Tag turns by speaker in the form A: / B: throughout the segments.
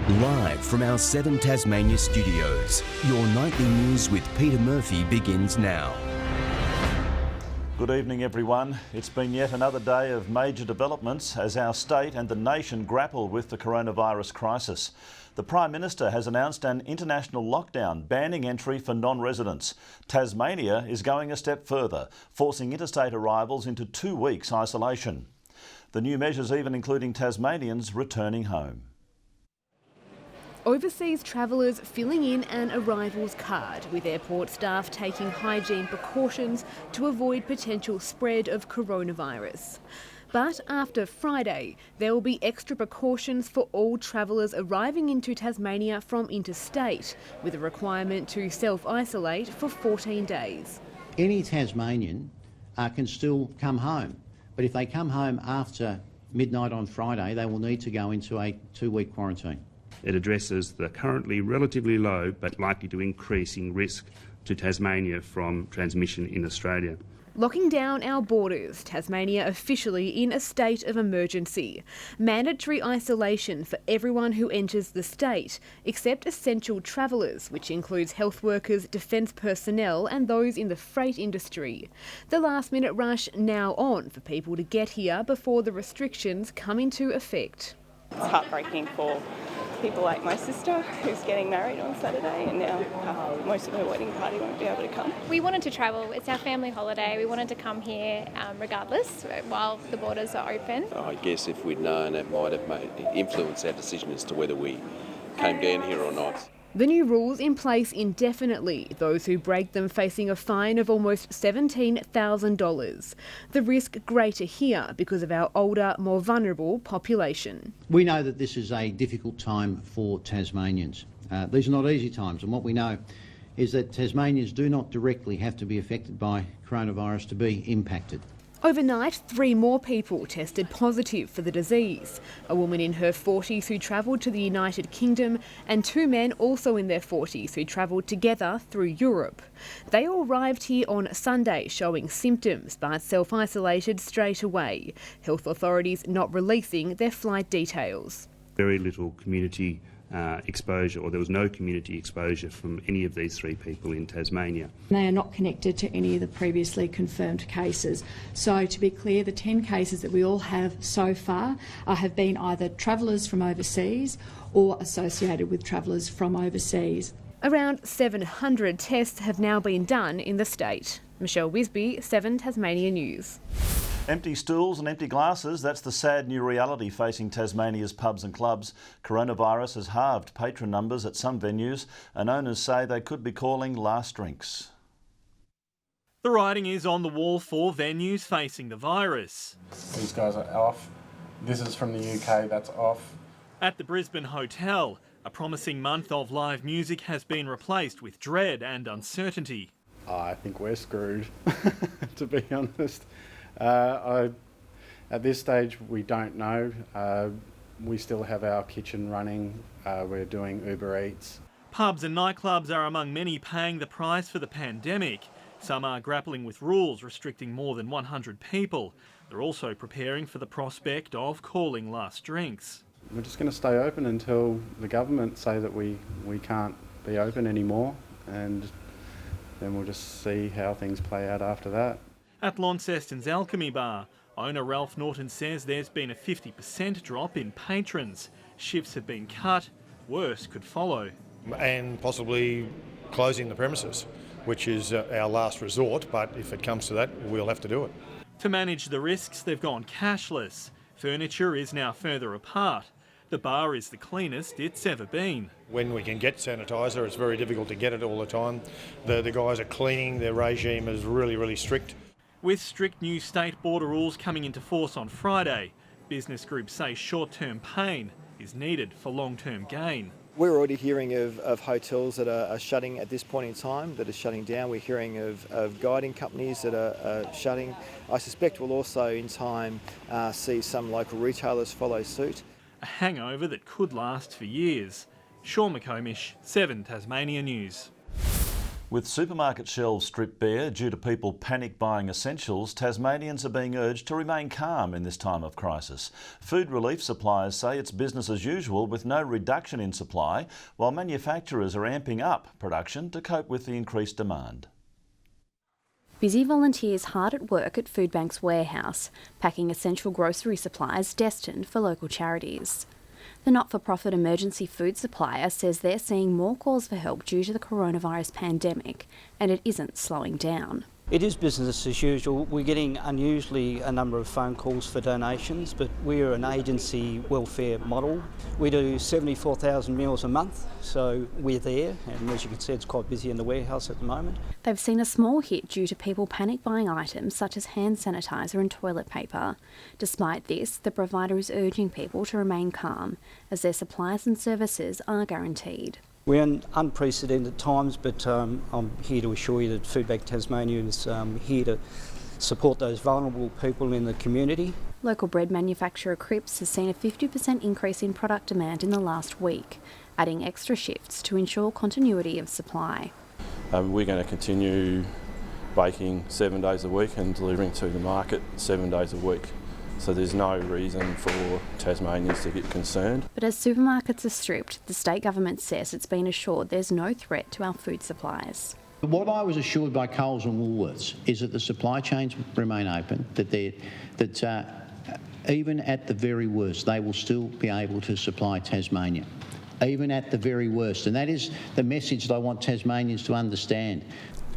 A: Live from our 7 Tasmania studios, your nightly news with Peter Murphy begins now.
B: Good evening, everyone. It's been yet another day of major developments as our state and the nation grapple with the coronavirus crisis. The Prime Minister has announced an international lockdown banning entry for non-residents. Tasmania is going a step further, forcing interstate arrivals into 2 weeks isolation. The new measures even including Tasmanians returning home.
C: Overseas travellers filling in an arrivals card, with airport staff taking hygiene precautions to avoid potential spread of coronavirus. But after Friday, there will be extra precautions for all travellers arriving into Tasmania from interstate, with a requirement to self-isolate for 14 days.
D: Any Tasmanian can still come home, but if they come home after midnight on Friday, they will need to go into a 2-week quarantine.
E: It addresses the currently relatively low but likely to increasing risk to Tasmania from transmission in Australia.
C: Locking down our borders, Tasmania officially in a state of emergency. Mandatory isolation for everyone who enters the state, except essential travellers, which includes health workers, defence personnel and those in the freight industry. The last-minute rush now on for people to get here before the restrictions come into effect.
F: It's heartbreaking for people like my sister, who's getting married on Saturday, and now most of her wedding party won't be able to come.
G: We wanted to travel. It's our family holiday. We wanted to come here regardless while the borders are open.
H: I guess if we'd known, it might have influenced our decision as to whether we came down here or not.
C: The new rules in place indefinitely, those who break them facing a fine of almost $17,000. The risk greater here because of our older, more vulnerable population.
D: We know that this is a difficult time for Tasmanians. These are not easy times, and what we know is that Tasmanians do not directly have to be affected by coronavirus to be impacted.
C: Overnight, 3 more people tested positive for the disease. A woman in her 40s who travelled to the United Kingdom and 2 men also in their 40s who travelled together through Europe. They all arrived here on Sunday showing symptoms but self-isolated straight away. Health authorities not releasing their flight details.
E: Very little community exposure, or there was no community exposure from any of these 3 people in Tasmania.
I: They are not connected to any of the previously confirmed cases. So to be clear, the 10 cases that we all have so far have been either travellers from overseas or associated with travellers from overseas.
C: Around 700 tests have now been done in the state. Michelle WISBEY, 7 Tasmania News.
B: Empty stools and empty glasses, that's the sad new reality facing Tasmania's pubs and clubs. Coronavirus has halved patron numbers at some venues and owners say they could be calling last drinks.
J: The writing is on the wall for venues facing the virus.
K: These guys are off. This is from the UK, that's off.
J: At the Brisbane Hotel, a promising month of live music has been replaced with dread and uncertainty.
K: I think we're screwed, to be honest. At this stage, we don't know. We still have our kitchen running. We're doing Uber Eats.
J: Pubs and nightclubs are among many paying the price for the pandemic. Some are grappling with rules restricting more than 100 people. They're also preparing for the prospect of calling last drinks.
K: We're just going to stay open until the government say that we can't be open anymore, and then we'll just see how things play out after that.
J: At Launceston's Alchemy Bar, owner Ralph Norton says there's been a 50% drop in patrons. Shifts have been cut, worse could follow.
L: And possibly closing the premises, which is our last resort, but if it comes to that, we'll have to do it.
J: To manage the risks, they've gone cashless. Furniture is now further apart. The bar is the cleanest it's ever been.
L: When we can get sanitiser, it's very difficult to get it all the time. The guys are cleaning, their regime is really strict.
J: With strict new state border rules coming into force on Friday, business groups say short-term pain is needed for long-term gain.
M: We're already hearing of hotels that are shutting at this point in time, that are shutting down. We're hearing of guiding companies that are shutting. I suspect we'll also in time see some local retailers follow suit.
J: A hangover that could last for years. Sean McComish, 7 Tasmania News.
B: With supermarket shelves stripped bare due to people panic buying essentials, Tasmanians are being urged to remain calm in this time of crisis. Food relief suppliers say it's business as usual with no reduction in supply, while manufacturers are amping up production to cope with the increased demand.
N: Busy volunteers hard at work at Foodbank's warehouse, packing essential grocery supplies destined for local charities. The not-for-profit emergency food supplier says they're seeing more calls for help due to the coronavirus pandemic, and it isn't slowing down.
O: It is business as usual. We're getting unusually a number of phone calls for donations, but we're an agency welfare model. We do 74,000 meals a month, so we're there, and as you can see, it's quite busy in the warehouse at the moment.
N: They've seen a small hit due to people panic buying items such as hand sanitizer and toilet paper. Despite this, the provider is urging people to remain calm, as their supplies and services are guaranteed.
O: We're in unprecedented times, but I'm here to assure you that Foodbank Tasmania is here to support those vulnerable people in the community.
N: Local bread manufacturer Cripps has seen a 50% increase in product demand in the last week, adding extra shifts to ensure continuity of supply.
P: We're going to continue baking 7 days a week and delivering to the market 7 days a week. So there's no reason for Tasmanians to get concerned.
N: But as supermarkets are stripped, the state government says it's been assured there's no threat to our food supplies.
D: What I was assured by Coles and Woolworths is that the supply chains remain open, that even at the very worst, they will still be able to supply Tasmania, even at the very worst. And that is the message that I want Tasmanians to understand.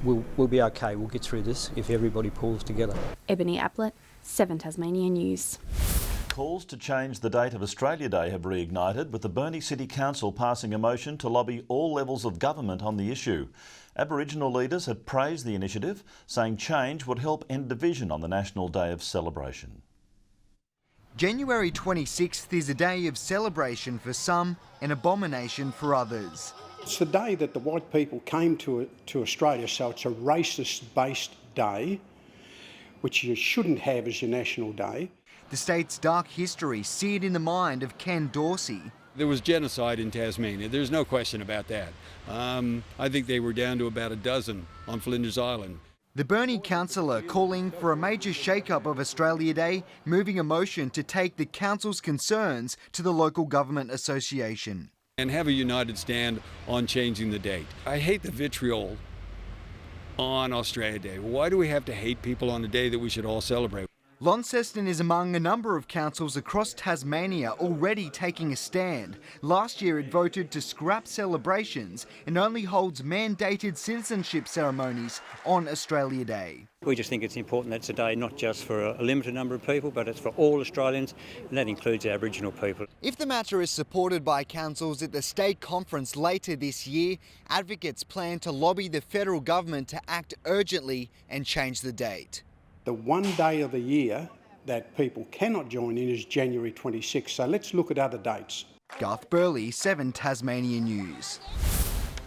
O: We'll be okay. We'll get through this if everybody pulls together.
N: Ebony ABBLITT, 7 Tasmania News.
B: Calls to change the date of Australia Day have reignited, with the Burnie City Council passing a motion to lobby all levels of government on the issue. Aboriginal leaders had praised the initiative, saying change would help end division on the National Day of Celebration.
Q: January 26th is a day of celebration for some, an abomination for others.
R: It's the day that the white people came to Australia, so it's a racist-based day, which you shouldn't have as your national day.
Q: The state's dark history seared in the mind of Ken Dorsey.
S: There was genocide in Tasmania, there's no question about that. I think they were down to about a dozen on Flinders Island.
Q: The Burnie councillor calling for a major shake-up of Australia Day, moving a motion to take the council's concerns to the local government association.
S: And have a united stand on changing the date. I hate the vitriol on Australia Day. Why do we have to hate people on a day that we should all celebrate?
Q: Launceston is among a number of councils across Tasmania already taking a stand. Last year it voted to scrap celebrations and only holds mandated citizenship ceremonies on Australia Day.
T: We just think it's important that it's a day not just for a limited number of people, but it's for all Australians, and that includes Aboriginal people.
Q: If the matter is supported by councils at the state conference later this year, advocates plan to lobby the federal government to act urgently and change the date.
R: The one day of the year that people cannot join in is January 26, so let's look at other dates.
Q: Garth Burley, 7 Tasmania News.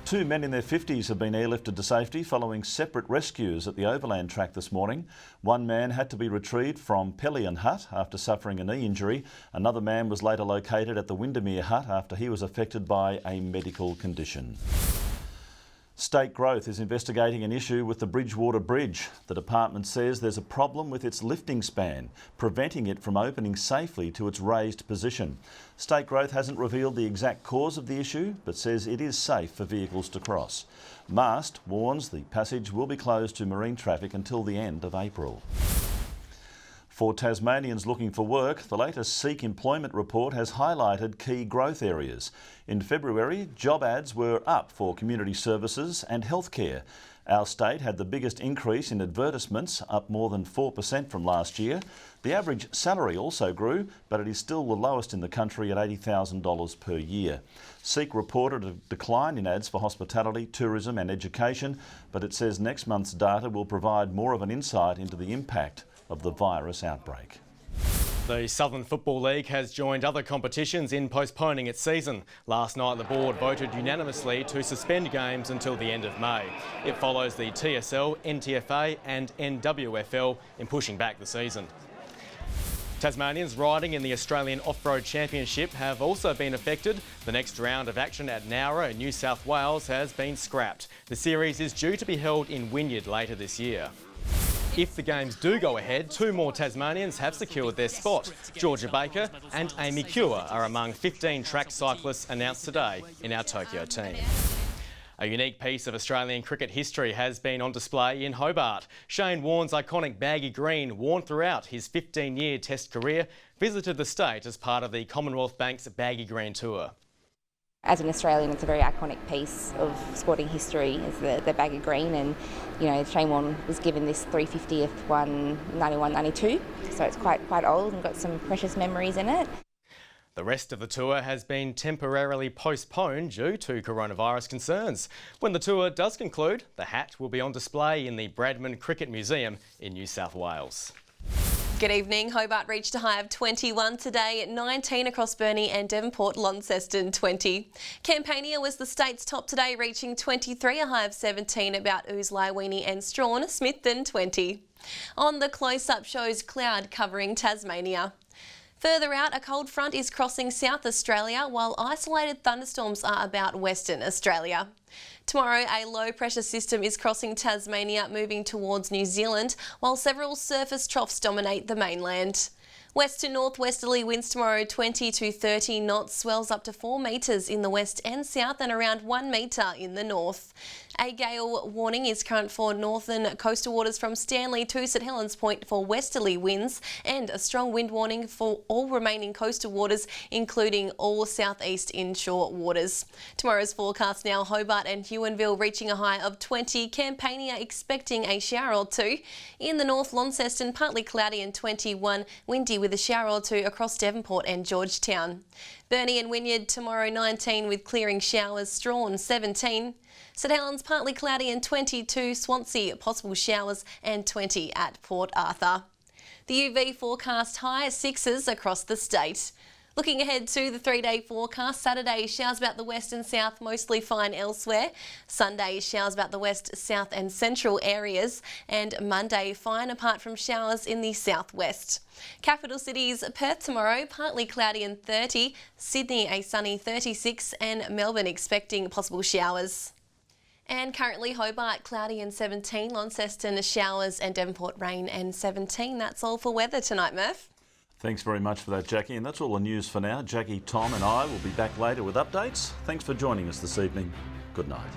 B: 2 men in their 50s have been airlifted to safety following separate rescues at the Overland track this morning. One man had to be retrieved from Pellion Hut after suffering a knee injury. Another man was later located at the Windermere Hut after he was affected by a medical condition. State Growth is investigating an issue with the Bridgewater Bridge. The department says there's a problem with its lifting span, preventing it from opening safely to its raised position. State Growth hasn't revealed the exact cause of the issue, but says it is safe for vehicles to cross. Mast warns the passage will be closed to marine traffic until the end of April. For Tasmanians looking for work, the latest Seek employment report has highlighted key growth areas. In February, job ads were up for community services and healthcare. Our state had the biggest increase in advertisements, up more than 4% from last year. The average salary also grew, but it is still the lowest in the country at $80,000 per year. Seek reported a decline in ads for hospitality, tourism and education, but it says next month's data will provide more of an insight into the impact of the virus outbreak.
U: The Southern Football League has joined other competitions in postponing its season. Last night the board voted unanimously to suspend games until the end of May. It follows the TSL, NTFA and NWFL in pushing back the season. Tasmanians riding in the Australian Off-Road Championship have also been affected. The next round of action at Nowra in New South Wales has been scrapped. The series is due to be held in Wynyard later this year. If the games do go ahead, 2 more Tasmanians have secured their spot. Georgia Baker and Amy Cure are among 15 track cyclists announced today in our Tokyo team. A unique piece of Australian cricket history has been on display in Hobart. Shane Warne's iconic baggy green, worn throughout his 15-year Test career, visited the state as part of the Commonwealth Bank's Baggy Green Tour.
A: As an Australian, it's a very iconic piece of sporting history, is the baggy green, and you know, Shane Warne was given this 350th one 91-92, so it's quite old and got some precious memories in it.
U: The rest of the tour has been temporarily postponed due to coronavirus concerns. When the tour does conclude, the hat will be on display in the Bradman Cricket Museum in New South Wales.
V: Good evening. Hobart reached a high of 21 today, 19 across Burnie and Devonport, Launceston 20. Campania was the state's top today, reaching 23, a high of 17 about Owsley, Weenie and Strawn, Smithton 20. On the close-up shows cloud covering Tasmania. Further out, a cold front is crossing South Australia, while isolated thunderstorms are about Western Australia. Tomorrow, a low-pressure system is crossing Tasmania, moving towards New Zealand, while several surface troughs dominate the mainland. West to northwesterly winds tomorrow 20 to 30 knots, swells up to 4 metres in the west and south and around 1 metre in the north. A gale warning is current for northern coastal waters from Stanley to St Helens Point for westerly winds, and a strong wind warning for all remaining coastal waters, including all southeast inshore waters. Tomorrow's forecast now: Hobart and Huonville reaching a high of 20, Campania expecting a shower or 2. In the north, Launceston partly cloudy and 21, windy with a shower or 2 across Devonport and Georgetown. Burnie and Wynyard tomorrow 19 with clearing showers, Strawn 17. St Helens partly cloudy and 22, Swansea possible showers and 20 at Port Arthur. The UV forecast high 6s across the state. Looking ahead to the 3-day forecast, Saturday showers about the west and south, mostly fine elsewhere. Sunday showers about the west, south and central areas, and Monday fine apart from showers in the southwest. Capital cities: Perth tomorrow partly cloudy and 30, Sydney a sunny 36 and Melbourne expecting possible showers. And currently Hobart cloudy and 17, Launceston showers and Devonport rain and 17. That's all for weather tonight, Murph.
B: Thanks very much for that, Jackie. And that's all the news for now. Jackie, Tom and I will be back later with updates. Thanks for joining us this evening. Good night.